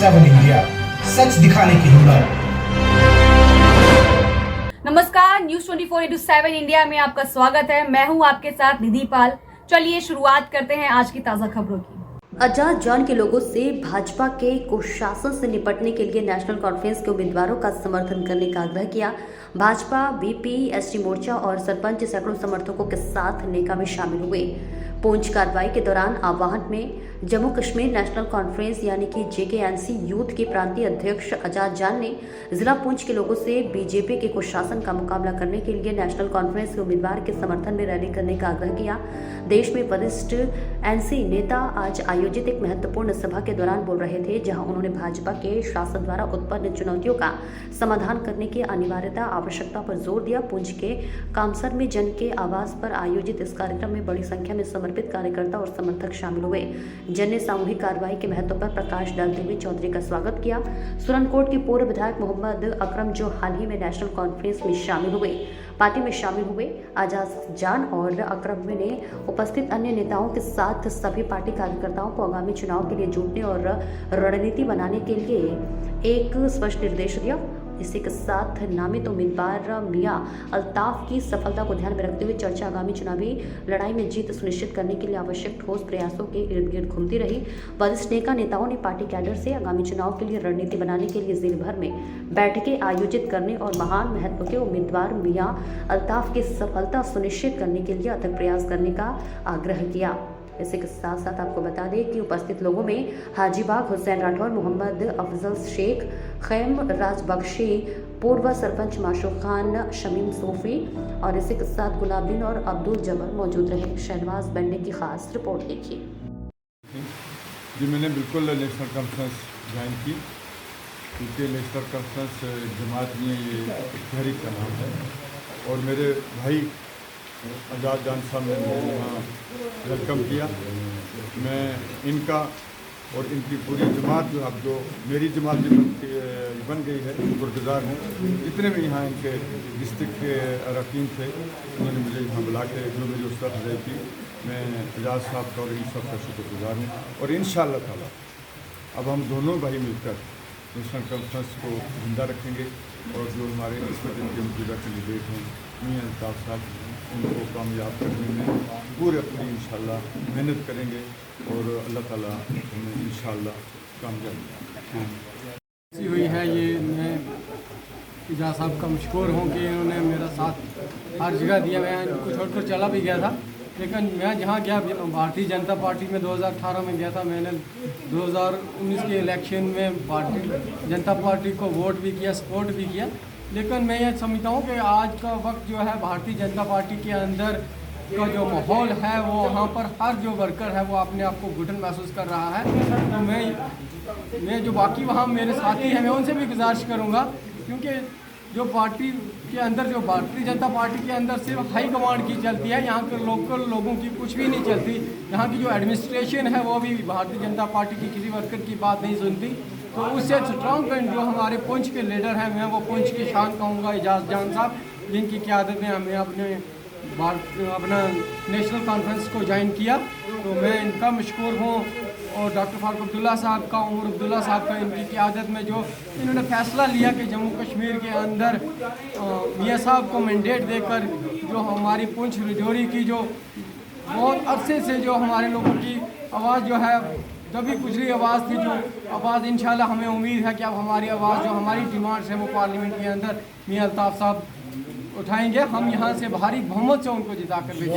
7 India, सच दिखाने की हिम्मत। नमस्कार, न्यूज 24/7 इंडिया में आपका स्वागत है। मैं हूं आपके साथ निधि पाल। चलिए शुरुआत करते हैं आज की ताजा खबरों की। आजाद जान के लोगों से भाजपा के कुशासन से निपटने के लिए नेशनल कॉन्फ्रेंस के उम्मीदवारों का समर्थन करने का आग्रह किया। भाजपा, बीपी, एसटी मोर्चा और सरपंच सैकड़ों समर्थकों के साथ नेका में शामिल हुए। पूंछ कार्रवाई के दौरान आवाहन में जम्मू कश्मीर नेशनल कॉन्फ्रेंस यानी कि जेकेएनसी यूथ के प्रांतीय अध्यक्ष आजाद जान ने जिला पूंछ के लोगों से बीजेपी के कुशासन का मुकाबला करने के लिए नेशनल कॉन्फ्रेंस के उम्मीदवार के समर्थन में रैली करने का आग्रह किया। देश में वरिष्ठ एनसी नेता आज आयोजित एक महत्वपूर्ण सभा के दौरान बोल रहे थे, जहां उन्होंने भाजपा के शासन द्वारा उत्पन्न चुनौतियों का समाधान करने की अनिवार्यता आवश्यकता पर जोर दिया। पुंछ के कामसर में जन के आवास पर आयोजित इस कार्यक्रम में बड़ी संख्या में समर्पित कार्यकर्ता और समर्थक शामिल हुए। जन ने सामूहिक कार्रवाई के महत्व पर प्रकाश डालते हुए चौधरी का स्वागत किया। सुरनकोट के पूर्व विधायक मोहम्मद अकरम, जो हाल ही में नेशनल कॉन्फ्रेंस में शामिल हुए, पार्टी में शामिल हुए, आजाद जान और अकरम ने उपस्थित अन्य नेताओं के साथ सभी पार्टी कार्यकर्ताओं को आगामी चुनाव के लिए जुटने और रणनीति बनाने के लिए एक स्पष्ट निर्देश दिया। इसी के साथ नामित उम्मीदवार मियां अल्ताफ की सफलता को ध्यान में रखते हुए चर्चा आगामी चुनावी लड़ाई में जीत सुनिश्चित करने के लिए आवश्यक ठोस प्रयासों के इर्द गिर्द घूमती रही। वरिष्ठ नेताओं ने पार्टी कैडर से आगामी चुनाव के लिए रणनीति बनाने के लिए जिले भर में बैठकें आयोजित करने और महान महत्व के उम्मीदवार मियां अल्ताफ की सफलता सुनिश्चित करने के लिए अथक प्रयास करने का आग्रह किया। इसी के साथ साथ आपको बता दें कि उपस्थित लोगों में हाजीबाग हुसैन राठौर, मोहम्मद अफजल शेख, खैम राजबख्शी, पूर्व सरपंच माशूक खान, शमीम सूफी और इसी के साथ गुलाबदीन और अब्दुल जबर मौजूद रहे। शहनवाज बंडे की खास रिपोर्ट देखिए। जी, मैंने बिल्कुल नेशनल कॉन्फ्रेंस ज्वाइन की, क्योंकि नेशनल कॉन्फ्रेंस जमात में ये तहरीक का नाम है और मेरे भाई आजाद जान साहब ने मुझे यहाँ वेलकम किया। मैं इनका और इनकी पूरी जमात जो मेरी जमात बन गई है, शुक्रगुजार हूँ। जितने भी यहाँ इनके डिस्ट्रिक्ट के अरकान थे, उन्होंने मुझे यहाँ बुला के जो मेरी उस तरह अफजाई की, मैं एजाज साहब का और इन सब का शुक्रगुजार हूँ। और इंशाअल्लाह ताला अब हम दोनों भाई मिलकर नेशनल कॉन्फ्रेंस को जिंदा रखेंगे और जो हमारे इस वक्त के मौजूदा कैंडिडेट हैं मियां अल्ताफ साहब, उनको कामयाब करने में पूरे अपनी इंशाअल्लाह मेहनत करेंगे और अल्लाह ताला हमें इंशाअल्लाह कामयाब हुई है। ये मैं एजाज साहब का मशकूर हूँ कि इन्होंने मेरा साथ हर जगह दिया। मैं इनको छोड़कर चला भी गया था, लेकिन मैं जहाँ गया भारतीय जनता पार्टी में 2018 में गया था। मैंने 2019 के इलेक्शन में भारतीय जनता पार्टी को वोट भी किया, सपोर्ट भी किया। लेकिन मैं ये समझता हूँ कि आज का वक्त जो है भारतीय जनता पार्टी के अंदर का जो माहौल है, वो वहाँ पर हर जो वर्कर है वो अपने आप को घुटन महसूस कर रहा है। तो मैं जो बाकी वहाँ मेरे साथी हैं, मैं उनसे भी गुजारिश करूँगा, क्योंकि जो पार्टी के अंदर, जो भारतीय जनता पार्टी के अंदर सिर्फ हाई कमांड की चलती है, यहाँ के लोकल लोगों की कुछ भी नहीं चलती। यहाँ की जो एडमिनिस्ट्रेशन है वो भी भारतीय जनता पार्टी की किसी वर्कर की बात नहीं सुनती। तो उससे स्ट्रॉन्ग पॉइंट जो हमारे पुंछ के लीडर हैं, मैं वो पुंछ की शान कहूँगा एजाज जान साहब, जिनकी क़यादत में हमें अपना नेशनल कॉन्फ्रेंस को ज्वाइन किया। तो मैं इनका मशकूर हूँ और डॉक्टर फारूक अब्दुल्ला साहब का, उमर अब्दुल्ला साहब का, इनकी क़यादत में जो इन्होंने फैसला लिया कि जम्मू कश्मीर के अंदर मियां साहब को मैंडेट देकर जो हमारी पुंछ रजौरी की जो बहुत अरसे से जो हमारे लोगों की आवाज़ जो है, तभी गुजरी आवाज़ थी, जो आवाज़ इंशाल्लाह हमें उम्मीद है कि अब हमारी आवाज़ जो हमारी डिमांड्स है वो पार्लियामेंट के अंदर मियां अल्ताफ साहब उठाएंगे। हम यहाँ से भारी बहुमत से उनको जिता कर भेजेंगे।